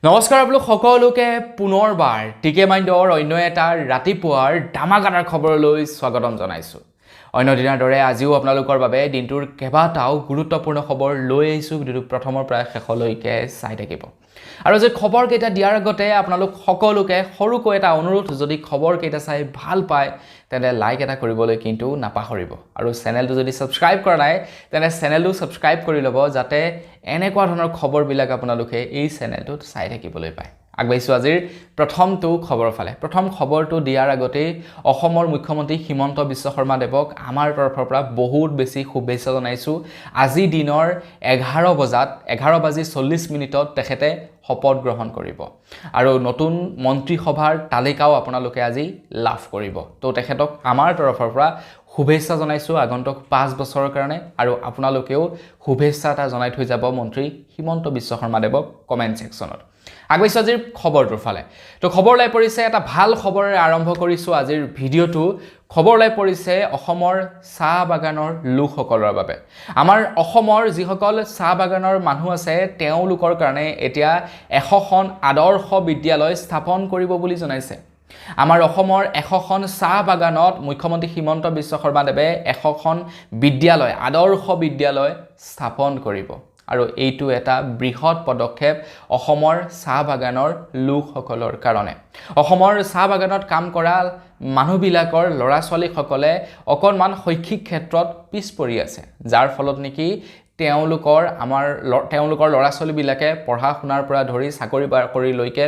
নমস্কাৰ আপোনালোক সকলোকে পুনৰবাৰ টিকে মাইণ্ডৰ অন্য এটা ৰাতিপুৱাৰ ডামাকাটাৰ খবৰলৈ স্বাগতম জনাইছো। অন্য দিনৰ দৰে আজিও আপোনালোকৰ বাবে দিনটোৰ কেইবাটাও গুৰুত্বপূৰ্ণ খবৰ লৈ আহিছো। ভিডিঅ'টো প্ৰথমৰ পৰা শেষলৈকে চাই থাকিব। আৰু যে খবৰ কেইটা দিয়াৰ আগতে আপোনালোক সকলোকে সৰুকৈ এটা অনুৰোধ, যদি খবৰ কেইটা চাই ভাল পায় তেনে লাইক এটা কৰিবলৈ কিন্তু নাপাহৰিব। আৰু চেনেলটো যদি সাবস্ক্ৰাইব কৰা নাই তেনে চেনেলটো সাবস্ক্ৰাইব কৰি ল'ব, যাতে এনেকুৱা ধৰণৰ খবৰবিলাক আপোনালোকে এই চেনেলটোত চাই থাকিবলৈ পায়। আগবাইছো আজিৰ প্ৰথমটো খবৰ ফালে। প্ৰথম খবৰটো দিয়াৰ আগতে অসমৰ মুখ্যমন্ত্ৰী হিমন্ত বিশ্ব শৰ্মা দেৱক আমাৰ তৰফৰ পৰা বহুত বেছি শুভেচ্ছা জনাইছো। আজি দিনৰ 11:40 তেখেতে শপত গ্ৰহণ কৰিব আৰু নতুন মন্ত্ৰীসভাৰ তালিকাও আপোনালোকে আজি লাভ কৰিব। তো তেখেতক আমাৰ তৰফৰ পৰা শুভেচ্ছা জনাইছো আগন্তুক 5 বছৰৰ কাৰণে, আৰু আপোনালোকেও শুভেচ্ছা এটা জনাই থৈ যাব মন্ত্ৰী হিমন্ত বিশ্ব শৰ্মা দেৱক কমেণ্ট ছেকশ্যনত। আগবাইছো আজিৰ খবৰটোৰ ফালে। তো খবৰ লাই পৰিছে এটা ভাল খবৰেৰে আৰম্ভ কৰিছো আজিৰ ভিডিঅ'টো। খবৰ লাই পৰিছে অসমৰ চাহ বাগানৰ লোকসকলৰ বাবে। আমাৰ অসমৰ যিসকল চাহ বাগানৰ মানুহ আছে তেওঁলোকৰ কাৰণে এতিয়া 100খন আদৰ্শ বিদ্যালয় স্থাপন কৰিব বুলি জনাইছে। আমাৰ অসমৰ 100খন চাহ বাগানত মুখ্যমন্ত্ৰী হিমন্ত বিশ্ব শৰ্মা দেৱে 100খন বিদ্যালয় আদৰ্শ বিদ্যালয় স্থাপন কৰিব। আৰু এইটো এটা বৃহৎ পদক্ষেপ অসমৰ চাহ বাগানৰ লোকসকলৰ কাৰণে। অসমৰ চাহ বাগানত কাম কৰা মানুহবিলাকৰ ল'ৰা ছোৱালীসকলে অকণমান শৈক্ষিক ক্ষেত্ৰত পিছ পৰি আছে, যাৰ ফলত নেকি তেওঁলোকৰ ল'ৰা ছোৱালীবিলাকে পঢ়া শুনাৰ পৰা ধৰি চাকৰি বাকৰিলৈকে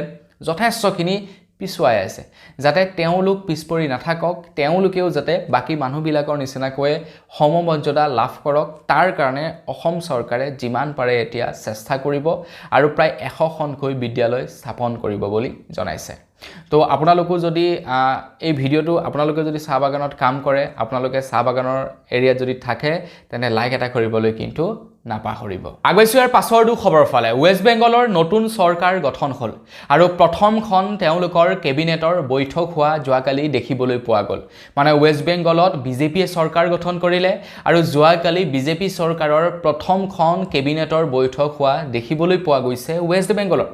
যথেষ্টখিনি পিছুৱাই আছে। যাতে তেওঁলোক পিছ পৰি নাথাকক, তেওঁলোকেও যাতে বাকী মানুহবিলাকৰ নিচিনাকৈ সমমৰ্যাদা লাভ কৰক, তাৰ কাৰণে অসম চৰকাৰে যিমান পাৰে এতিয়া চেষ্টা কৰিব আৰু প্ৰায় 100খনকৈ বিদ্যালয় স্থাপন কৰিব বুলি জনাইছে। তো আপোনালোকো যদি এই ভিডিঅ'টো আপোনালোকে যদি চাহ বাগানত কাম কৰে, আপোনালোকে চাহ বাগানৰ এৰিয়াত যদি থাকে তেনে লাইক এটা কৰিবলৈ কিন্তু নাপাহৰিব। আগবাইছো ইয়াৰ পাছৰটো খবৰ ফালে। ৱেষ্ট বেংগলৰ নতুন চৰকাৰ গঠন হ'ল আৰু প্ৰথমখন তেওঁলোকৰ কেবিনেটৰ বৈঠক হোৱা যোৱাকালি দেখিবলৈ পোৱা গ'ল। মানে ৱেষ্ট বেংগলত বিজেপিয়ে চৰকাৰ গঠন কৰিলে আৰু যোৱাকালি বিজেপি চৰকাৰৰ প্ৰথমখন কেবিনেটৰ বৈঠক হোৱা দেখিবলৈ পোৱা গৈছে ৱেষ্ট বেংগলত।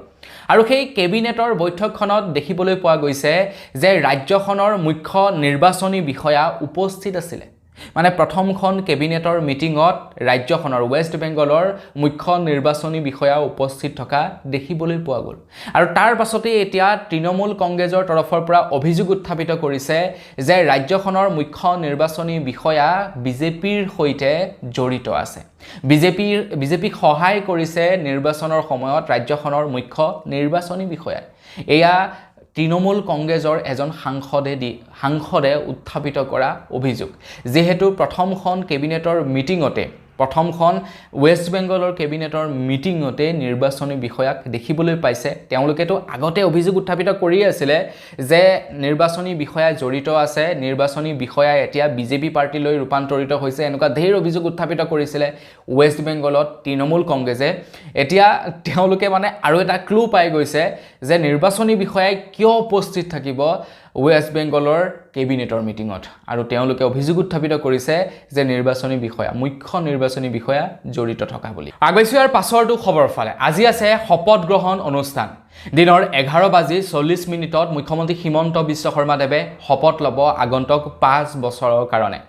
আৰু সেই কেবিনেটৰ বৈঠকখনত দেখিবলৈ পোৱা গৈছে যে ৰাজ্যখনৰ মুখ্য নিৰ্বাচনী বিষয়া উপস্থিত আছিলে। মানে প্ৰথমখন কেবিনেটৰ মিটিঙত ৰাজ্যখনৰ ৱেষ্ট বেংগলৰ মুখ্য নিৰ্বাচনী বিষয়া উপস্থিত থকা দেখিবলৈ পোৱা গ'ল। আৰু তাৰ পাছতে এতিয়া তৃণমূল কংগ্ৰেছৰ তৰফৰ পৰা অভিযোগ উত্থাপিত কৰিছে যে ৰাজ্যখনৰ মুখ্য নিৰ্বাচনী বিষয়া বিজেপিৰ সৈতে জড়িত আছে। বিজেপিক সহায় কৰিছে নিৰ্বাচনৰ সময়ত ৰাজ্যখনৰ মুখ্য নিৰ্বাচনী বিষয়া। এয়া তৃণমূল কংগ্ৰেছৰ এজন সাংসদে উত্থাপিত কৰা অভিযোগ। যিহেতু প্ৰথমখন কেবিনেটৰ মিটিঙতে প্ৰথমখন ৱেষ্ট বেংগলৰ কেবিনেটৰ মিটিঙতে নিৰ্বাচনী বিষয়াক দেখিবলৈ পাইছে। তেওঁলোকেতো আগতে অভিযোগ উত্থাপিত কৰিয়ে আছিলে যে নিৰ্বাচনী বিষয়া জড়িত আছে, নিৰ্বাচনী বিষয়া এতিয়া বিজেপি পাৰ্টিলৈ ৰূপান্তৰিত হৈছে, এনেকুৱা ধেৰ অভিযোগ উত্থাপিত কৰিছিলে ৱেষ্ট বেংগলত তৃণমূল কংগ্ৰেছে। এতিয়া তেওঁলোকে মানে আৰু এটা ক্লু পাই গৈছে যে নিৰ্বাচনী বিষয়াই কিয় উপস্থিত থাকিব ৱেষ্ট বেংগলৰ কেবিনেটৰ মিটিঙত, আৰু তেওঁলোকে অভিযোগ উত্থাপিত কৰিছে যে মুখ্য নিৰ্বাচনী বিষয়া জড়িত থকা বুলি। আগবাইছো ইয়াৰ পাছৰটো খবৰ ফালে। আজি আছে শপত গ্ৰহণ অনুষ্ঠান। দিনৰ 11:40 মুখ্যমন্ত্ৰী হিমন্ত বিশ্ব শৰ্মা দেৱে শপত ল'ব আগন্তুক 5 বছৰৰ কাৰণে।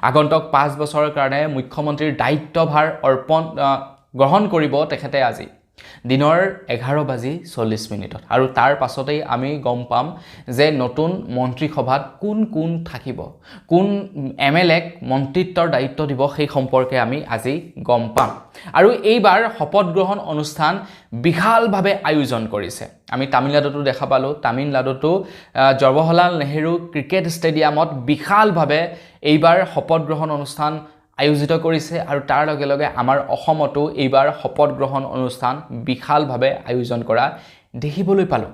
আগন্তুক 5 বছৰৰ কাৰণে মুখ্যমন্ত্ৰীৰ দায়িত্বভাৰ গ্ৰহণ কৰিব তেখেতে আজি দিনৰ 11:40। আৰু তাৰ পাছতেই আমি গম পাম যে নতুন মন্ত্ৰীসভাত কোন কোন থাকিব, কোন MLAক মন্ত্ৰিত্বৰ দায়িত্ব দিব, সেই সম্পৰ্কে আমি আজি গম পাম। আৰু এইবাৰ শপত গ্ৰহণ অনুষ্ঠান বিশালভাৱে আয়োজন কৰিছে। আমি তামিলনাডুতো দেখা পালোঁ। তামিলনাডুতো জৱাহৰলাল নেহৰু ক্ৰিকেট ষ্টেডিয়ামত বিশালভাৱে এইবাৰ শপত গ্ৰহণ অনুষ্ঠান আয়োজিত কৰিছে। আৰু তাৰ লগে লগে আমাৰ অসমতো এইবাৰ শপত গ্ৰহণ অনুষ্ঠান বিশালভাৱে আয়োজন কৰা দেখিবলৈ পালোঁ।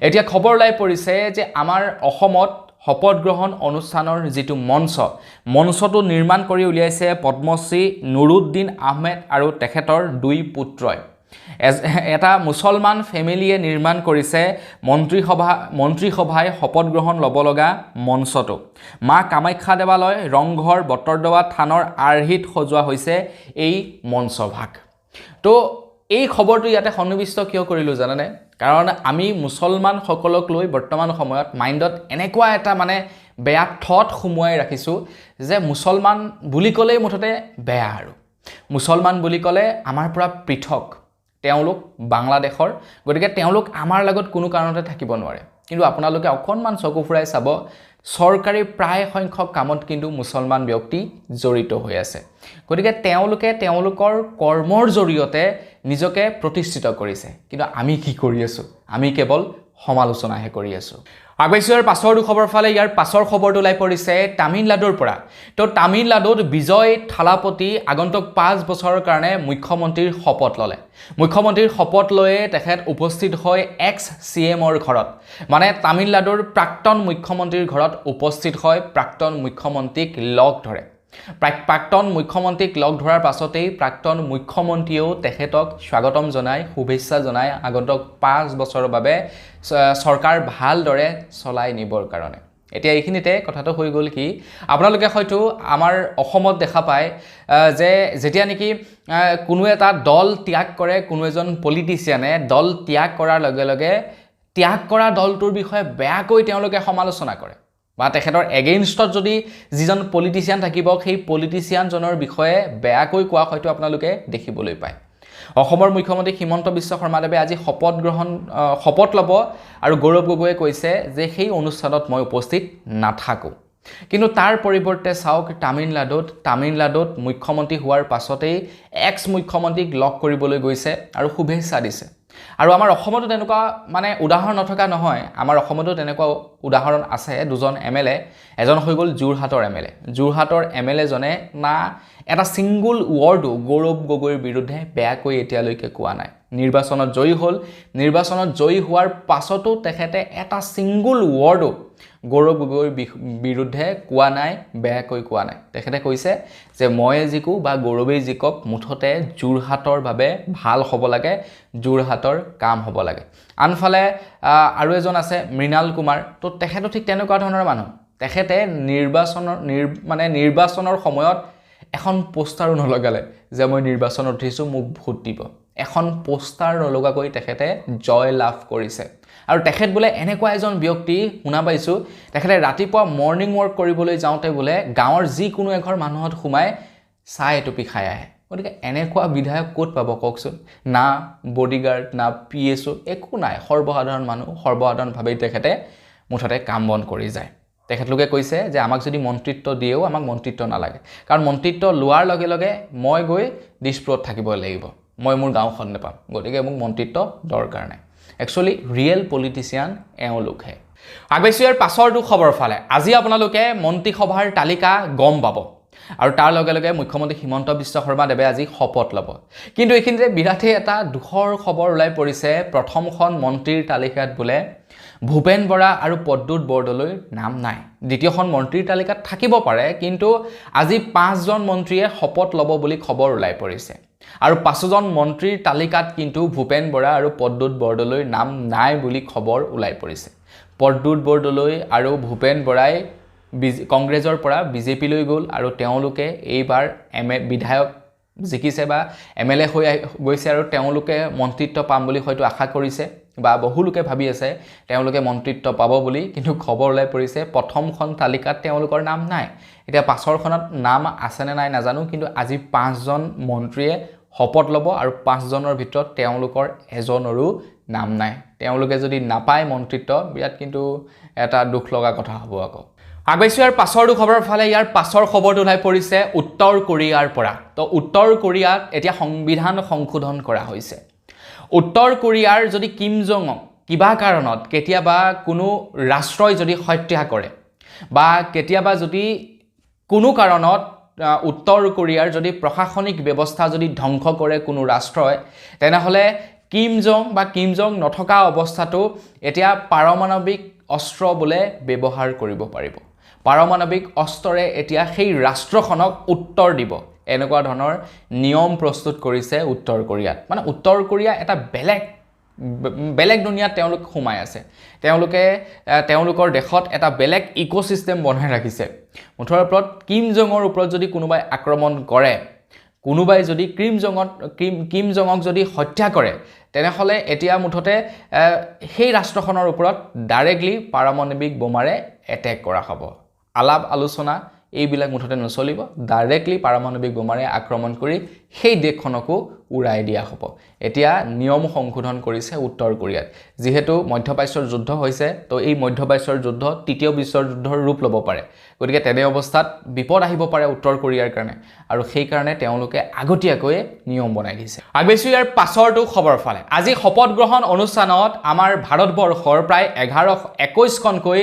এতিয়া খবৰ লাই পৰিছে যে আমাৰ অসমত শপত গ্ৰহণ অনুষ্ঠানৰ যিটো মঞ্চটো নিৰ্মাণ কৰি উলিয়াইছে পদ্মশ্ৰী নুৰুদ্দিন আহমেদ আৰু তেখেতৰ 2 পুত্ৰই। এটা মুছলমান ফেমিলিয়ে নিৰ্মাণ কৰিছে মন্ত্ৰীসভাই শপত গ্ৰহণ ল'ব লগা মঞ্চটো। মা কামাখ্যা দেৱালয়, ৰংঘৰ, বটদ্ৰৱা থানৰ আৰ্হিত সজোৱা হৈছে এই মঞ্চভাগ। তো এই খবৰটো ইয়াতে সন্নিবিষ্ট কিয় কৰিলোঁ জানানে? কাৰণ আমি মুছলমানসকলক লৈ বৰ্তমান সময়ত মাইণ্ডত এনেকুৱা এটা মানে বেয়া থট সুমুৱাই ৰাখিছোঁ যে মুছলমান বুলি ক'লেই মুঠতে বেয়া আৰু মুছলমান বুলি ক'লে আমাৰ পৰা পৃথক তেওঁলোক বাংলাদেশৰ গতিকে তেওঁলোক আমাৰ লগত কোনো কাৰণতে থাকিব নোৱাৰে কিন্তু আপোনালোকে অকণমান চকু ফুৰাই চাব চৰকাৰী প্ৰায় সংখ্যক কামত কিন্তু মুছলমান ব্যক্তি জড়িত হৈ আছে গতিকে তেওঁলোকে তেওঁলোকৰ কৰ্মৰ জৰিয়তে নিজকে প্ৰতিষ্ঠিত কৰিছে কিন্তু আমি কি কৰি আছোঁ আমি কেৱল সমালোচনাহে কৰি আছোঁ আগবাইছোঁ ইয়াৰ পাছৰ খবৰ ফালে ইয়াৰ পাছৰ খবৰটো ওলাই পৰিছে তামিলনাডুৰ পৰা তো তামিলনাডুত বিজয় থালাপতি আগন্তুক 5 বছৰৰ কাৰণে মুখ্যমন্ত্ৰীৰ শপত ল'লে মুখ্যমন্ত্ৰীৰ শপত লৈয়ে তেখেত উপস্থিত হয় এক্স CMৰ ঘৰত মানে তামিলনাডুৰ প্ৰাক্তন মুখ্যমন্ত্ৰীৰ ঘৰত উপস্থিত হয় প্ৰাক্তন মুখ্যমন্ত্ৰীক লগ ধৰে প্ৰাক্তন মুখ্যমন্ত্ৰীক লগ ধৰাৰ পাছতেই প্ৰাক্তন মুখ্যমন্ত্ৰীয়েও তেখেতক স্বাগতম জনাই শুভেচ্ছা জনাই আগন্তুক 5 বছৰৰ বাবে চৰকাৰ ভালদৰে চলাই নিবৰ কাৰণে এতিয়া এইখিনিতে কথাটো হৈ গ'ল কি আপোনালোকে হয়তো আমাৰ অসমত দেখা পায় যে যেতিয়া নেকি কোনো এটা দল ত্যাগ কৰে কোনো এজন পলিটিচিয়ানে দল ত্যাগ কৰাৰ লগে লগে ত্যাগ কৰা দলটোৰ বিষয়ে বেয়াকৈ তেওঁলোকে সমালোচনা কৰে বা তেখেতৰ এগেইনষ্টত যদি যিজন পলিটিচিয়ান থাকিব সেই পলিটিচিয়ানজনৰ বিষয়ে বেয়াকৈ কোৱা হয়তো আপোনালোকে দেখিবলৈ পায় অসমৰ মুখ্যমন্ত্ৰী হিমন্ত বিশ্ব শৰ্মাদেৱে আজি শপত ল'ব আৰু গৌৰৱ গগৈয়ে কৈছে যে সেই অনুষ্ঠানত মই উপস্থিত নাথাকোঁ কিন্তু তাৰ পৰিৱৰ্তে চাওক তামিলনাডুত মুখ্যমন্ত্ৰী হোৱাৰ পাছতেই এক্স মুখ্যমন্ত্ৰীক লগ কৰিবলৈ গৈছে আৰু শুভেচ্ছা দিছে আৰু আমাৰ অসমতো তেনেকুৱা মানে উদাহৰণ নথকা নহয় আমাৰ অসমতো তেনেকুৱা উদাহৰণ আছে দুজন MLA এজন হৈ গ'ল যোৰহাটৰ MLA জনে না এটা সিঙ্গল ৱৰ্ডো গৌৰৱ গগৈৰ বিৰুদ্ধে বেয়াকৈ এতিয়ালৈকে কোৱা নাই নিৰ্বাচনত জয়ী হ'ল নিৰ্বাচনত জয়ী হোৱাৰ পাছতো তেখেতে এটা সিঙ্গল ৱৰ্ডো গৌৰৱ গগৈৰ বিৰুদ্ধে কোৱা নাই বেয়াকৈ কোৱা নাই তেখেতে কৈছে যে মই জিকো বা গৌৰৱে জিকক মুঠতে যোৰহাটৰ বাবে ভাল হ'ব লাগে যোৰহাটৰ কাম হ'ব লাগে আনফালে আৰু এজন আছে মৃণাল কুমাৰ তো তেখেতো ঠিক তেনেকুৱা ধৰণৰ মানুহ তেখেতে নিৰ্বাচনৰ সময়ত এখন পোষ্টাৰো নলগালে যে মই নিৰ্বাচনত উঠিছোঁ মোক ভোট দিব এখন পোষ্টাৰ নলগাকৈ তেখেতে জয় লাভ কৰিছে আৰু তেখেত বোলে এনেকুৱা এজন ব্যক্তি শুনা পাইছোঁ তেখেতে ৰাতিপুৱা মৰ্নিং ৱাক কৰিবলৈ যাওঁতে বোলে গাঁৱৰ যিকোনো এঘৰ মানুহত সোমাই চাহ এটুপি খাই আহে গতিকে এনেকুৱা বিধায়ক ক'ত পাব কওকচোন না বডিগাৰ্ড না PSO একো নাই সৰ্বসাধাৰণ মানুহ সৰ্বসাধাৰণভাৱেই তেখেতে মুঠতে কাম বন কৰি যায় তেখেতলোকে কৈছে যে আমাক যদি মন্ত্ৰিত্ব দিয়েও আমাক মন্ত্ৰিত্ব নালাগে কাৰণ মন্ত্ৰিত্ব লোৱাৰ লগে লগে মই গৈ দিছপুৰত থাকিব লাগিব মই মোৰ গাঁওখন নেপাম গতিকে মোক মন্ত্ৰিত্ব দৰকাৰ নাই একচুৱেলি ৰিয়েল পলিটিচিয়ান এওঁলোকহে আগবাইছোঁ ইয়াৰ পাছৰটো খবৰ ফালে আজি আপোনালোকে মন্ত্ৰীসভাৰ তালিকা গম পাব আৰু তাৰ লগে লগে মুখ্যমন্ত্ৰী হিমন্ত বিশ্ব শৰ্মাদেৱে আজি শপত ল'ব কিন্তু এইখিনিতে বিৰাটেই এটা দুখৰ খবৰ ওলাই পৰিছে প্ৰথমখন মন্ত্ৰীৰ তালিকাত বোলে ভূপেন বৰা আৰু পদ্মুত বৰদলৈৰ নাম নাই দ্বিতীয়খন মন্ত্ৰীৰ তালিকাত থাকিব পাৰে কিন্তু আজি 5জন মন্ত্ৰীয়ে শপত ল'ব বুলি খবৰ ওলাই পৰিছে আৰু 5জন মন্ত্ৰীৰ তালিকাত কিন্তু ভূপেন বৰা আৰু পদ্মুত বৰদলৈৰ নাম নাই বুলি খবৰ ওলাই পৰিছে পদ্মুত বৰদলৈ আৰু ভূপেন বৰাই কংগ্ৰেছৰ পৰা BJP লৈ গ'ল আৰু তেওঁলোকে এইবাৰ বিধায়ক জিকিছে বা MLA হৈ গৈছে আৰু তেওঁলোকে মন্ত্ৰিত্ব পাম বুলি হয়তো আশা কৰিছে বা বহুলোকে ভাবি আছে তেওঁলোকে মন্ত্ৰিত্ব পাব বুলি কিন্তু খবৰ ওলাই পৰিছে প্ৰথমখন তালিকাত তেওঁলোকৰ নাম নাই এতিয়া পাছৰখনত নাম আছে নে নাই নাজানো কিন্তু আজি 5জন মন্ত্ৰীয়ে শপত ল'ব আৰু 5জনৰ ভিতৰত তেওঁলোকৰ এজনৰো নাম নাই তেওঁলোকে যদি নাপায় মন্ত্ৰিত্ব বিৰাট কিন্তু এটা দুখ লগা কথা হ'ব আকৌ আগবাইছোঁ ইয়াৰ পাছৰটো খবৰ ফালে ইয়াৰ পাছৰ খবৰটো ওলাই পৰিছে উত্তৰ কোৰিয়াৰ পৰা তো উত্তৰ কোৰিয়াত এতিয়া সংবিধান সংশোধন কৰা হৈছে উত্তৰ কোৰিয়াৰ যদি কিম জং কিবা কাৰণত কেতিয়াবা কোনো ৰাষ্ট্ৰই যদি হত্যা কৰে বা কেতিয়াবা যদি কোনো কাৰণত উত্তৰ কোৰিয়াৰ যদি প্ৰশাসনিক ব্যৱস্থা যদি ধ্বংস কৰে কোনো ৰাষ্ট্ৰই তেনেহলে কিম জং নথকা অৱস্থাটো এতিয়া পাৰমাণৱিক অস্ত্ৰ বোলে ব্যৱহাৰ কৰিব পাৰিব পাৰমাণৱিক অস্ত্ৰৰে এতিয়া সেই ৰাষ্ট্ৰখনক উত্তৰ দিব এনেকুৱা ধৰণৰ নিয়ম প্ৰস্তুত কৰিছে উত্তৰ কোৰিয়াত মানে উত্তৰ কোৰিয়া এটা বেলেগ দুনিয়াত তেওঁলোক সোমাই আছে তেওঁলোকৰ দেশত এটা বেলেগ ইকোসিস্টেম বনাই ৰাখিছে মুঠৰ ওপৰত কিম জঙৰ ওপৰত যদি কোনোবাই আক্ৰমণ কৰে কোনোবাই যদি কিম জঙক যদি হত্যা কৰে তেনেহ'লে এতিয়া মুঠতে সেই ৰাষ্ট্ৰখনৰ ওপৰত ডাইৰেক্টলি পাৰমাণৱিক বোমাৰে এটেক কৰা হ'ব আলাপ আলোচনা এইবিলাক মুঠতে নচলিব ডাইৰেক্টলি পাৰমাণৱিক বোমাৰে আক্ৰমণ কৰি সেই দেশখনকো উৰাই দিয়া হ'ব এতিয়া নিয়ম সংশোধন কৰিছে উত্তৰ কোৰিয়াত যেহেতু মধ্যপ্ৰাচ্যৰ যুদ্ধ হৈছে তো এই মধ্যপ্ৰাচ্যৰ যুদ্ধ তৃতীয় বিশ্বৰ যুদ্ধৰ ৰূপ ল'ব পাৰে গতিকে তেনে অৱস্থাত বিপদ আহিব পাৰে উত্তৰ কোৰিয়াৰ কাৰণে আৰু সেই কাৰণে তেওঁলোকে আগতীয়াকৈ নিয়ম বনাই দিছে আগবাইছো ইয়াৰ পাছৰটো খবৰ ফালে আজি শপত গ্ৰহণ অনুষ্ঠানত আমাৰ ভাৰতবৰ্ষৰ প্ৰায় 11-21খনকৈ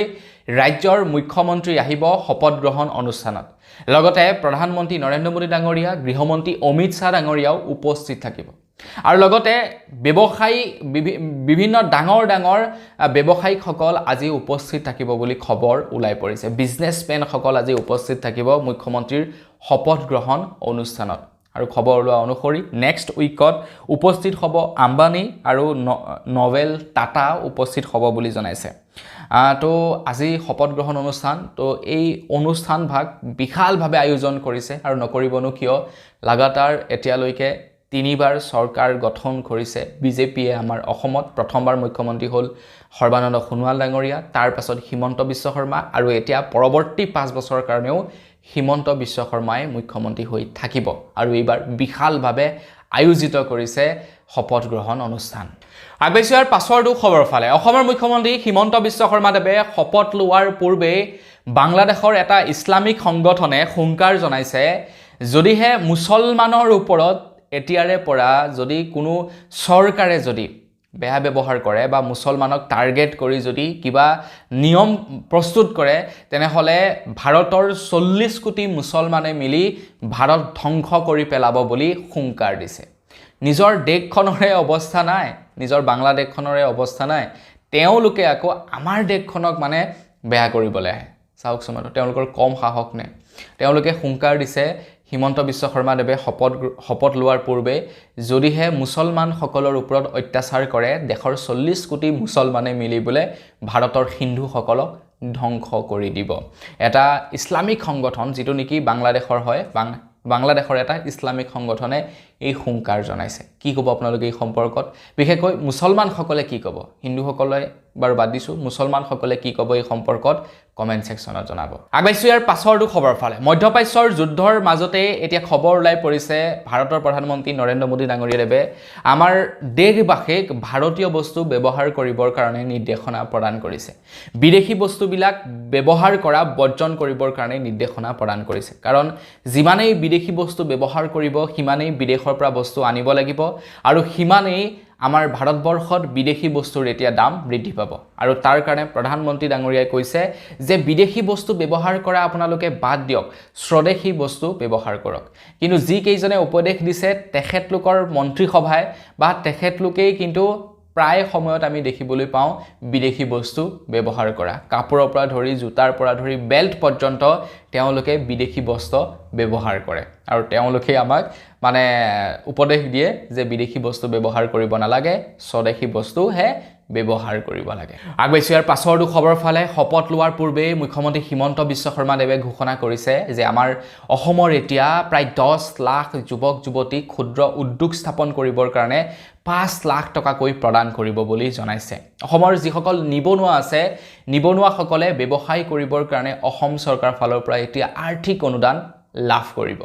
ৰাজ্যৰ মুখ্যমন্ত্ৰী আহিব শপত গ্ৰহণ অনুষ্ঠানত লগতে প্ৰধানমন্ত্ৰী নৰেন্দ্ৰ মোদী ডাঙৰীয়া গৃহমন্ত্ৰী অমিত শাহ ডাঙৰীয়াও উপস্থিত থাকিব আৰু লগতে ব্যৱসায়ী বিভিন্ন ডাঙৰ ব্যৱসায়িকসকল আজি উপস্থিত থাকিব বুলি খবৰ ওলাই পৰিছে বিজনেছমেনসকল আজি উপস্থিত থাকিব মুখ্যমন্ত্ৰীৰ শপত গ্ৰহণ অনুষ্ঠানত আৰু খবৰ ওলোৱা অনুসৰি নেক্সট উইকত উপস্থিত হ'ব আম্বানী আৰু নভেল টাটা উপস্থিত হ'ব বুলি জনাইছে তো আজি শপত গ্ৰহণ অনুষ্ঠান তো এই অনুষ্ঠান ভাগ বিশালভাৱে আয়োজন কৰিছে আৰু নকৰিবনো কিয় লাগাতাৰ এতিয়ালৈকে 3বাৰ চৰকাৰ গঠন কৰিছে বিজেপিয়ে আমাৰ অসমত প্ৰথমবাৰ মুখ্যমন্ত্ৰী হ'ল সৰ্বানন্দ সোণোৱাল ডাঙৰীয়া তাৰ পাছত হিমন্ত বিশ্ব শৰ্মা আৰু এতিয়া পৰৱৰ্তী 5 বছৰৰ কাৰণেও হিমন্ত বিশ্ব শৰ্মাই মুখ্যমন্ত্ৰী হৈ থাকিব আৰু এইবাৰ বিশালভাৱে আয়োজিত কৰিছে শপত গ্ৰহণ অনুষ্ঠান আগবাইছো ইয়াৰ পাছৰটো খবৰ ফালে অসমৰ মুখ্যমন্ত্ৰী হিমন্ত বিশ্ব শৰ্মাদেৱে শপত লোৱাৰ পূৰ্বে বাংলাদেশৰ এটা ইছলামিক সংগঠনে হুংকাৰ জনাইছে যদিহে মুছলমানৰ ওপৰত এতিয়াৰে পৰা যদি কোনো চৰকাৰে যদি বেয়া ব্যৱহাৰ কৰে বা মুছলমানক টাৰ্গেট কৰি যদি কিবা নিয়ম প্ৰস্তুত কৰে তেনেহ'লে ভাৰতৰ 40 কোটি মুছলমানে মিলি ভাৰত ধ্বংস কৰি পেলাব বুলি হুংকাৰ দিছে নিজৰ দেশখনৰে অৱস্থা নাই নিজৰ বাংলাদেশখনৰে অৱস্থা নাই তেওঁলোকে আকৌ আমাৰ দেশখনক মানে বেয়া কৰিবলৈ আহে চাওকচোন তেওঁলোকৰ কম সাহস নে তেওঁলোকে হুংকাৰ দিছে হিমন্ত বিশ্ব শৰ্মাদেৱে শপত লোৱাৰ পূৰ্বে যদিহে মুছলমানসকলৰ ওপৰত অত্যাচাৰ কৰে দেশৰ 40 কোটি মুছলমানে মিলি বোলে ভাৰতৰ হিন্দুসকলক ধ্বংস কৰি দিব এটা ইছলামিক সংগঠন যেটো নেকি বাংলাদেশৰ হয় বাংলাদেশৰ এটা ইছলামিক সংগঠনে এই হুংকাৰ জনাইছে কি ক'ব আপোনালোকে এই সম্পৰ্কত বিশেষকৈ মুছলমানসকলে কি ক'ব হিন্দুসকলে বাৰু বাদ দিছো মুছলমানসকলে কি ক'ব এই সম্পৰ্কত কমেন্ট সেকশনত জনাব আগবাইছো ইয়াৰ পাছৰটো খবৰ ফালে মধ্যপ্ৰাচ্যৰ যুদ্ধৰ মাজতে এতিয়া খবৰ ওলাই পৰিছে ভাৰতৰ প্ৰধানমন্ত্ৰী নৰেন্দ্ৰ মোদী ডাঙৰীয়াদেৱে আমাৰ দেশবাসীক ভাৰতীয় বস্তু ব্যৱহাৰ কৰিবৰ কাৰণে নিৰ্দেশনা প্ৰদান কৰিছে বিদেশী বস্তুবিলাক ব্যৱহাৰ কৰা বৰ্জন কৰিবৰ কাৰণে নিৰ্দেশনা প্ৰদান কৰিছে কাৰণ যিমানেই বিদেশী বস্তু ব্যৱহাৰ কৰিব সিমানেই বিদেশৰ পৰা বস্তু আনিব লাগিব আৰু সিমানেই আমাৰ ভাৰতবৰ্ষত বিদেশী বস্তুৰ এতিয়া দাম বৃদ্ধি পাব আৰু তাৰ কাৰণে প্ৰধানমন্ত্ৰী ডাঙৰীয়াই কৈছে যে বিদেশী বস্তু ব্যৱহাৰ কৰা আপোনালোকে বাদ দিয়ক স্বদেশী বস্তু ব্যৱহাৰ কৰক কিন্তু যি কেইজনে উপদেশ দিছে তেখেতলোকৰ মন্ত্ৰীসভাই বা তেখেতলোকেই কিন্তু প্ৰায় সময়ত আমি দেখিবলৈ পাওঁ বিদেশী বস্তু ব্যৱহাৰ কৰা কাপোৰৰ পৰা ধৰি জোতাৰ পৰা ধৰি বেল্ট পৰ্যন্ত তেওঁলোকে বিদেশী বস্তু ব্যৱহাৰ কৰে আৰু তেওঁলোকে আমাক মানে উপদেশ দিয়ে যে বিদেশী বস্তু ব্যৱহাৰ কৰিব নালাগে স্বদেশী বস্তুহে ব্যৱহাৰ কৰিব লাগে আগবাইছো ইয়াৰ পাছৰটো খবৰ ফালে শপত লোৱাৰ পূৰ্বে মুখ্যমন্ত্ৰী হিমন্ত বিশ্ব শৰ্মাদেৱে ঘোষণা কৰিছে যে আমাৰ অসমৰ এতিয়া প্ৰায় 10 লাখ যুৱক যুৱতী ক্ষুদ্ৰ উদ্যোগ স্থাপন কৰিবৰ কাৰণে 5 লাখ টকাকৈ প্ৰদান কৰিব বুলি জনাইছে অসমৰ যিসকল নিবনুৱা আছে নিবনুৱাসকলে ব্যৱসায় কৰিবৰ কাৰণে অসম চৰকাৰৰ ফালৰ পৰা এতিয়া আৰ্থিক অনুদান লাভ কৰিব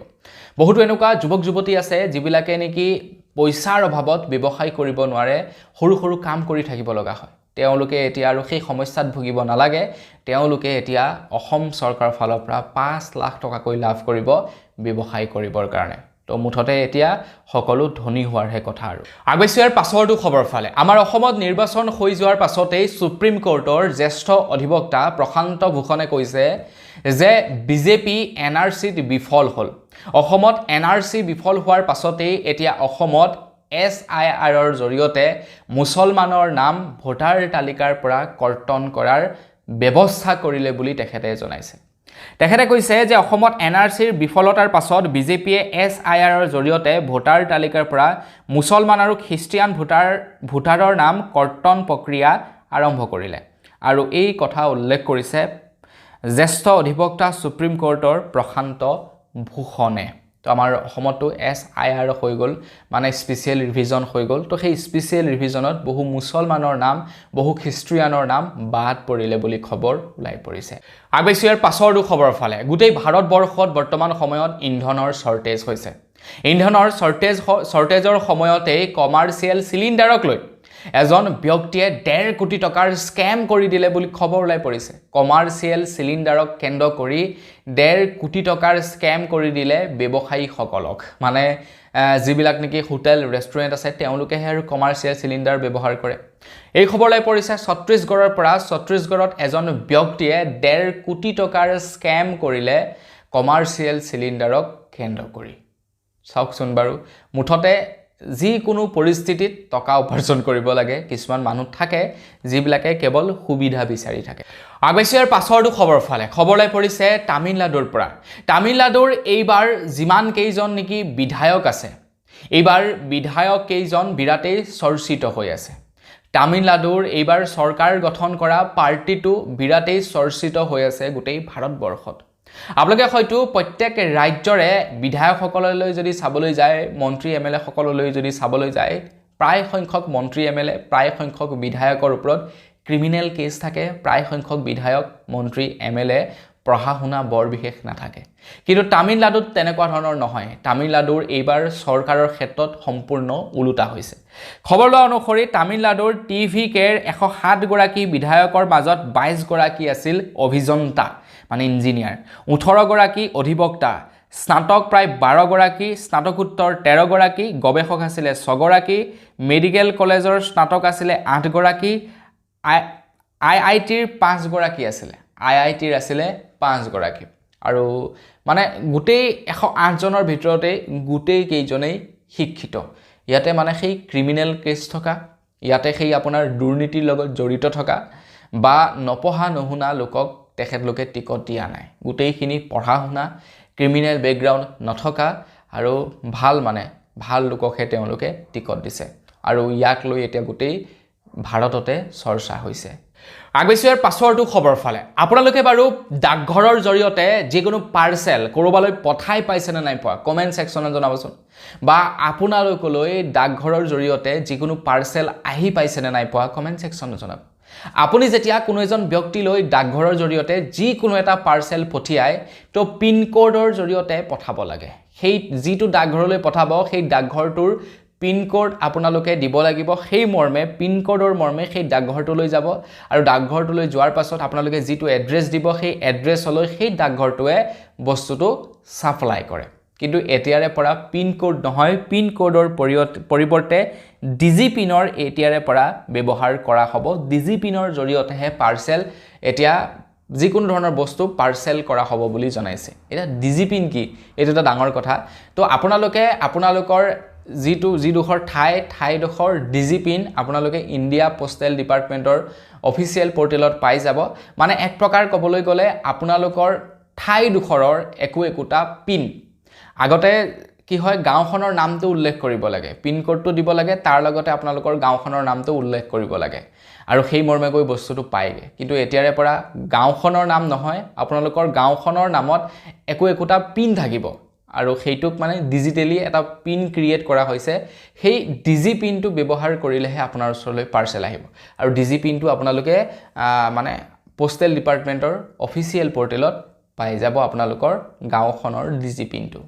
বহুতো এনেকুৱা যুৱক যুৱতী আছে যিবিলাকে নেকি পইচাৰ অভাৱত ব্যৱসায় কৰিব নোৱাৰে সৰু সৰু কাম কৰি থাকিব লগা হয় তেওঁলোকে এতিয়া আৰু সেই সমস্যাত ভুগিব নালাগে তেওঁলোকে এতিয়া অসম চৰকাৰৰ ফালৰ পৰা 5 লাখ টকাকৈ লাভ কৰিব ব্যৱসায় কৰিবৰ কাৰণে তো মুঠতে এতিয়া সকলো ধনী হোৱাৰহে কথা আৰু আগবাইছো ইয়াৰ পাছৰটো খবৰ ফালে আমাৰ অসমত নিৰ্বাচন হৈ যোৱাৰ পাছতেই সুপ্ৰিম কোৰ্টৰ জ্যেষ্ঠ অধিবক্তা প্ৰশান্ত ভূষণে কৈছে যে বিজেপি এনআৰচিত বিফল হ'ল অসমত এনআৰচি বিফল হোৱাৰ পাছতেই এতিয়া অসমত SIRৰ জৰিয়তে মুছলমানৰ নাম ভোটাৰ তালিকাৰ পৰা কৰ্তন কৰাৰ ব্যৱস্থা কৰিলে বুলি তেখেতে জনাইছে তেখেতে কৈছে যে অসমত এনআৰচিৰ বিফলতাৰ পাছত বিজেপিয়ে SIRৰ জৰিয়তে ভোটাৰ তালিকাৰ পৰা মুছলমান আৰু খ্ৰীষ্টিয়ান ভোটাৰৰ নাম কৰ্তন প্ৰক্ৰিয়া আৰম্ভ কৰিলে আৰু এই কথা উল্লেখ কৰিছে জ্যেষ্ঠ অধিবক্তা সুপ্ৰিম কোৰ্টৰ প্ৰশান্ত ভূষণে তো আমাৰ অসমতো SIR হৈ গ'ল মানে স্পেচিয়েল ৰিভিজন হৈ গ'ল তো সেই স্পেচিয়েল ৰিভিজনত বহু মুছলমানৰ নাম বহু খ্ৰীষ্টিয়ানৰ নাম বাদ পৰিলে বুলি খবৰ ওলাই পৰিছে আগবাইছো ইয়াৰ পাছৰটো খবৰ ফালে গোটেই ভাৰতবৰ্ষত বৰ্তমান সময়ত ইন্ধনৰ শৰ্টেজ হৈছে ইন্ধনৰ শৰ্টেজৰ সময়তে কমাৰ্চিয়েল চিলিণ্ডাৰক লৈ এজন ব্যক্তিয়ে 1.5 কোটি টকাৰ স্ক্যাম কৰি দিলে বুলি খবৰ ওলাই পৰিছে কমাৰ্চিয়েল চিলিণ্ডাৰক কেন্দ্ৰ কৰি 1.5 কোটি টকাৰ স্ক্যাম কৰি দিলে ব্যৱসায়ীসকলক মানে যিবিলাক নেকি হোটেল ৰেষ্টুৰেণ্ট আছে তেওঁলোকেহে আৰু কমাৰ্চিয়েল চিলিণ্ডাৰ ব্যৱহাৰ কৰে এই খবৰ ওলাই পৰিছে ছত্তীশগড়ৰ পৰা ছত্তীশগড়ত এজন ব্যক্তিয়ে 1.5 কোটি টকাৰ স্ক্যাম কৰিলে কমাৰ্চিয়েল চিলিণ্ডাৰক কেন্দ্ৰ কৰি চাওকচোন বাৰু মুঠতে যিকোনো পৰিস্থিতিত টকা উপাৰ্জন কৰিব লাগে কিছুমান মানুহ থাকে যিবিলাকে কেৱল সুবিধা বিচাৰি থাকে আগবাইছৰ পাছৰটো খবৰ ফালে খবৰলৈ পৰিছে তামিলনাডুৰ পৰা তামিলনাডুৰ এইবাৰ যিমান কেইজন নেকি বিধায়ক আছে এইবাৰ বিধায়ক কেইজন বিৰাটেই চৰ্চিত হৈ আছে তামিলনাডুৰ এইবাৰ চৰকাৰ গঠন কৰা পাৰ্টিটো বিৰাটেই চৰ্চিত হৈ আছে গোটেই ভাৰতবৰ্ষত আপোনালোকে হয়তো প্ৰত্যেক ৰাজ্যৰে বিধায়কসকললৈ যদি চাবলৈ যায় মন্ত্ৰী এমএলএ সকললৈ যদি চাবলৈ যায় প্ৰায় সংখ্যক মন্ত্ৰী এমএলএ প্ৰায় সংখ্যক বিধায়কৰ ওপৰত ক্ৰিমিনেল কেছ থাকে প্ৰায় সংখ্যক বিধায়ক মন্ত্ৰী এমএলএ পঢ়া শুনা বৰ বিশেষ নাথাকে কিন্তু তামিলনাডুত তেনেকুৱা ধৰণৰ নহয় তামিলনাডুৰ এইবাৰ চৰকাৰৰ ক্ষেত্ৰত সম্পূৰ্ণ উলুটা হৈছে খবৰ লোৱা অনুসৰি তামিলনাডুৰ টিভিকেৰ 107 গৰাকী বিধায়কৰ মাজত 22 গৰাকী আছিল অভিযন্তা মানে ইঞ্জিনিয়াৰ 18 গৰাকী অধিবক্তা স্নাতক প্ৰায় 12 গৰাকী স্নাতকোত্তৰ 13 গৰাকী গৱেষক আছিল 6 গৰাকী মেডিকেল কলেজৰ স্নাতক আছিল 8 গৰাকী IITৰ 5 গৰাকী আছিল IITৰ আছিল 5 গৰাকী আৰু মানে গোটেই 108 জনৰ ভিতৰতে গোটেই কেইজনেই শিক্ষিত ইয়াতে মানে সেই ক্ৰিমিনেল কেছ থকা ইয়াতে সেই আপোনাৰ দুৰ্নীতিৰ লগত জড়িত থকা বা নপঢ়া নহুনা লোকক তেখেতলোকে টিকট দিয়া নাই গোটেইখিনি পঢ়া শুনা ক্ৰিমিনেল বেকগ্ৰাউণ্ড নথকা আৰু ভাল লোককহে তেওঁলোকে টিকট দিছে আৰু ইয়াক লৈ এতিয়া গোটেই ভাৰততে চৰ্চা হৈছে আগবাইছৰ পাছৰটো খবৰ ফালে আপোনালোকে বাৰু ডাকঘৰৰ জৰিয়তে যিকোনো পাৰ্সেল কৰবালৈ পঠাই পাইছে নে নাই পোৱা কমেন্ট সেকশনত জনাবচোন বা আপোনালোকলৈ ডাকঘৰৰ জৰিয়তে যিকোনো পাৰ্সেল আহি পাইছে নে নাই পোৱা কমেন্ট সেকশনত জনাব আপুনি যেতিয়া কোনো এজন ব্যক্তিলৈ ডাকঘৰৰ জৰিয়তে যিকোনো এটা পাৰ্সেল পঠিয়ায় তো পিন কোডৰ জৰিয়তে পঠাব লাগে সেই যিটো ডাকঘৰলৈ পঠাব সেই ডাকঘৰটোৰ পিন কোড আপোনালোকে দিব লাগিব সেই মৰ্মে পিন কোডৰ মৰ্মে সেই ডাকঘৰটোলৈ যাব আৰু ডাকঘৰটোলৈ যোৱাৰ পাছত আপোনালোকে যিটো এড্ৰেছ দিব সেই এড্ৰেছলৈ সেই ডাকঘৰটোৱে বস্তুটো সাপ্লাই কৰে কিন্তু এতিয়াৰে পৰা পিন কোড নহয় পিন কোডৰ পৰিৱৰ্তে ডিজি পিনৰ এতিয়াৰে পৰা ব্যৱহাৰ কৰা হ'ব ডিজি পিনৰ জৰিয়তেহে পাৰ্সেল এতিয়া যিকোনো ধৰণৰ বস্তু পাৰ্সেল কৰা হ'ব বুলি জনাইছে এটা ডিজি পিন কি এটা এটা ডাঙৰ কথা তো আপোনালোকৰ যিডোখৰ ঠাইডোখৰ ডিজি পিন আপোনালোকে ইণ্ডিয়া পোষ্টেল ডিপাৰ্টমেণ্টৰ অফিচিয়েল পৰ্টেলত পাই যাব মানে এক প্ৰকাৰ ক'বলৈ গ'লে আপোনালোকৰ ঠাইডোখৰৰ একোটা পিন আগতে কি হয় গাঁওখনৰ নামটো উল্লেখ কৰিব লাগে পিন কোডটো দিব লাগে তাৰ লগতে আপোনালোকৰ গাঁওখনৰ নামটো উল্লেখ কৰিব লাগে আৰু সেই মৰ্মে গৈ বস্তুটো পায়গে কিন্তু এতিয়াৰে পৰা গাঁওখনৰ নাম নহয় আপোনালোকৰ গাঁওখনৰ নামত একোটা পিন থাকিব আৰু সেইটোক মানে ডিজিটেলি এটা পিন ক্ৰিয়েট কৰা হৈছে সেই ডিজি পিনটো ব্যৱহাৰ কৰিলেহে আপোনাৰ ওচৰলৈ পাৰ্সেল আহিব আৰু ডিজি পিনটো আপোনালোকে মানে পোষ্টেল ডিপাৰ্টমেণ্টৰ অফিচিয়েল পৰ্টেলত পাই যাব আপোনালোকৰ গাঁওখনৰ ডিজি পিনটো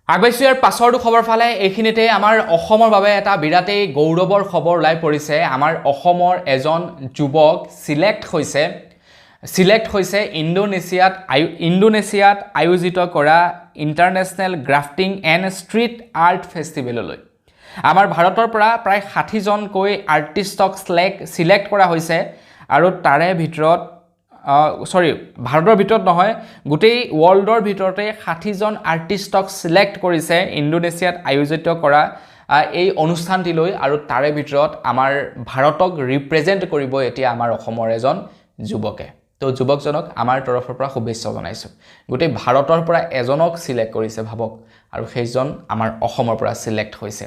আগবাইছো ইয়াৰ পাছৰটো খবৰ ফালে এইখিনিতে আমাৰ অসমৰ বাবে এটা বিৰাটেই গৌৰৱৰ খবৰ ওলাই পৰিছে আমাৰ অসমৰ এজন যুৱক সিলেক্ট হৈছে ইণ্ডোনেছিয়াত আয়োজিত কৰা international graffiti and street art ফেষ্টিভেললৈ আমাৰ ভাৰতৰ পৰা প্ৰায় 60 জনকৈ আৰ্টিষ্টক সিলেক্ট কৰা হৈছে আৰু তাৰে ভিতৰত ভাৰতৰ ভিতৰত নহয় গোটেই ৱৰ্ল্ডৰ ভিতৰতে 60 জন আৰ্টিষ্টক সিলেক্ট কৰিছে ইণ্ডোনেছিয়াত আয়োজিত কৰা এই অনুষ্ঠানটিলৈ আৰু তাৰে ভিতৰত আমাৰ ভাৰতক ৰিপ্ৰেজেন্ট কৰিব এতিয়া আমাৰ অসমৰ এজন যুৱকে তো যুৱকজনক আমাৰ তৰফৰ পৰা শুভেচ্ছা জনাইছো গোটেই ভাৰতৰ পৰা এজনক সিলেক্ট কৰিছে ভাবক আৰু সেইজন আমাৰ অসমৰ পৰা সিলেক্ট হৈছে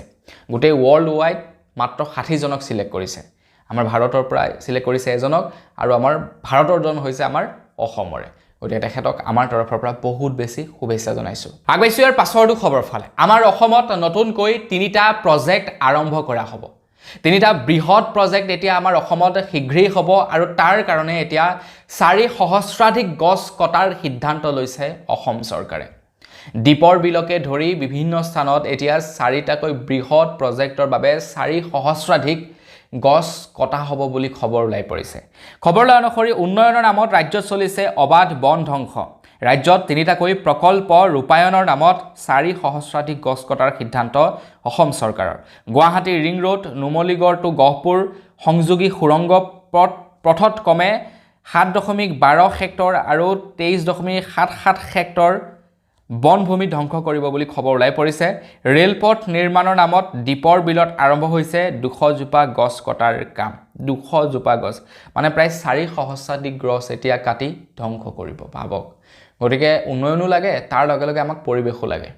গোটেই ৱৰ্ল্ড ওয়াইড মাত্ৰ 60 জনক সিলেক্ট কৰিছে আমাৰ ভাৰতৰ পৰা সিলেক্ট কৰিছে এজনক আৰু আমাৰ ভাৰতৰ জন হৈছে আমাৰ অসমৰে গতিকে তেখেতক আমাৰ তৰফৰ পৰা বহুত বেছি শুভেচ্ছা জনাইছোঁ আগবাইছোঁ ইয়াৰ পাছৰটো খবৰ ফালে আমাৰ অসমত নতুনকৈ 3টা প্ৰজেক্ট আৰম্ভ কৰা হ'ব 3টা বৃহৎ প্ৰজেক্ট এতিয়া আমাৰ অসমত শীঘ্ৰেই হ'ব আৰু তাৰ কাৰণে এতিয়া 4 সহস্ৰাধিক গছ কটাৰ সিদ্ধান্ত লৈছে অসম চৰকাৰে দীপৰ বিলকে ধৰি বিভিন্ন স্থানত এতিয়া 4টাকৈ বৃহৎ প্ৰজেক্টৰ বাবে 4 সহস্ৰাধিক গছ কটা হ'ব বুলি খবৰ ওলাই পৰিছে খবৰ অনুসৰি উন্নয়নৰ নামত ৰাজ্যত চলিছে অবাধ বন ধ্বংস ৰাজ্যত 3টাকৈ প্ৰকল্প ৰূপায়ণৰ নামত 4 সহস্ৰাধিক গছ কটাৰ সিদ্ধান্ত অসম চৰকাৰৰ Guwahati ring road Numaligarh to Gohpur সংযোগী সুৰংগ পথত কমে 7.12 হেক্টৰ আৰু 23.77 হেক্টৰ বনভূমি ধ্বংস কৰিব বুলি খবৰ ওলাই পৰিছে ৰেলপথ নিৰ্মাণৰ নামত দীপৰ বিলত আৰম্ভ হৈছে 200 জোপা গছ কটাৰ কাম 200 জোপা গছ মানে প্ৰায় 4 সহস্ৰাধিক গছ এতিয়া কাটি ধ্বংস কৰিব ভাবক গতিকে উন্নয়নো লাগে তাৰ লগে লগে আমাক পৰিৱেশো লাগে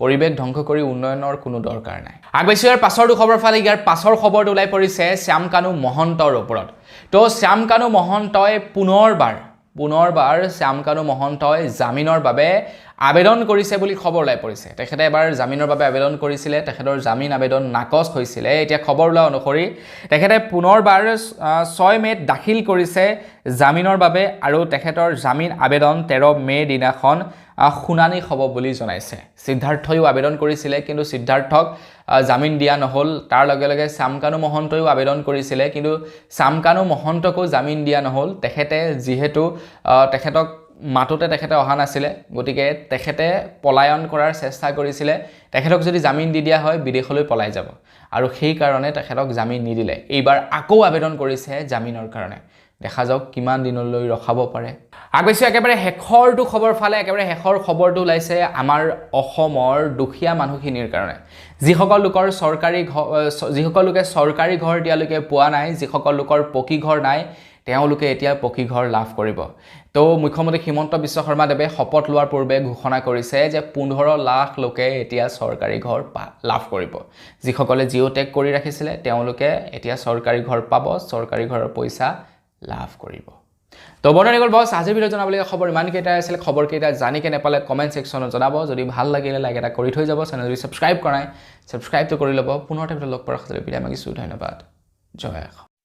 পৰিৱেশ ধ্বংস কৰি উন্নয়নৰ কোনো দৰকাৰ নাই আগবাইছোঁ ইয়াৰ পাছৰটো খবৰ ফালে ইয়াৰ পাছৰ খবৰটো ওলাই পৰিছে শ্যামকানু মহন্তৰ ওপৰত তো শ্যামকানু মহন্তই পুনৰবাৰ শ্যামকানু মহন্তই জামিনৰ বাবে আবেদন কৰিছে বুলি খবৰ ওলাই পৰিছে তেখেতে এবাৰ জামিনৰ বাবে আবেদন কৰিছিলে তেখেতৰ জামিন আবেদন নাকচ হৈছিলে এতিয়া খবৰ ওলোৱা অনুসৰি তেখেতে পুনৰবাৰ 6 মে'ত দাখিল কৰিছে জামিনৰ বাবে আৰু তেখেতৰ জামিন আবেদন 13 মে' দিনাখন শুনানি হ'ব বুলি জনাইছে সিদ্ধাৰ্থয়ো আবেদন কৰিছিলে কিন্তু সিদ্ধাৰ্থক জামিন দিয়া নহল তাৰ লগে লগে শ্যামকানু মহন্তয়ো আবেদন কৰিছিলে কিন্তু শ্যামকানু মহন্তকো জামিন দিয়া নহল তেখেতে যিহেতু তেখেতক মাততে তেখেতে অহা নাছিলে গতিকে তেখেতে পলায়ন কৰাৰ চেষ্টা কৰিছিলে তেখেতক যদি জামিন দি দিয়া হয় বিদেশলৈ পলাই যাব আৰু সেই কাৰণে তেখেতক জামিন নিদিলে এইবাৰ আকৌ আবেদন কৰিছে জামিনৰ কাৰণে দেখা যাওক কিমান দিনলৈ ৰখাব পাৰে আগবাইছোঁ একেবাৰে শেষৰটো খবৰ ফালে একেবাৰে শেষৰ খবৰটো ওলাইছে আমাৰ অসমৰ দুখীয়া মানুহখিনিৰ কাৰণে যিসকল লোকে চৰকাৰী ঘৰ এতিয়ালৈকে পোৱা নাই যিসকল লোকৰ পকী ঘৰ নাই তেওঁলোকে এতিয়া পকী ঘৰ লাভ কৰিব তো মুখ্যমন্ত্ৰী হিমন্ত বিশ্ব শৰ্মাদেৱে শপত লোৱাৰ পূৰ্বে ঘোষণা কৰিছে যে 15 লাখ লোকে এতিয়া চৰকাৰী ঘৰ লাভ কৰিব যিসকলে জিঅ' টেগ কৰি ৰাখিছিলে তেওঁলোকে এতিয়া চৰকাৰী ঘৰ পাব চৰকাৰী ঘৰৰ পইচা লাভ কৰিব তো বন্ধুসকল বস আজিৰ ভিডিঅ' জনাবলৈ খবৰ ইমানকেইটা আছিল খবৰকেইটা জানি কেনে পালে কমেণ্ট ছেকশ্যনত জনাব যদি ভাল লাগিলে লাইক এটা কৰি থৈ যাব চেনেল যদি ছাবস্ক্ৰাইব কৰা নাই ছাবস্ক্ৰাইবটো কৰি ল'ব পুনৰ এটা ভিডিঅ' লগ পোৱাৰ খাতিৰত বিদায় মাগিছোঁ ধন্যবাদ জয় অসম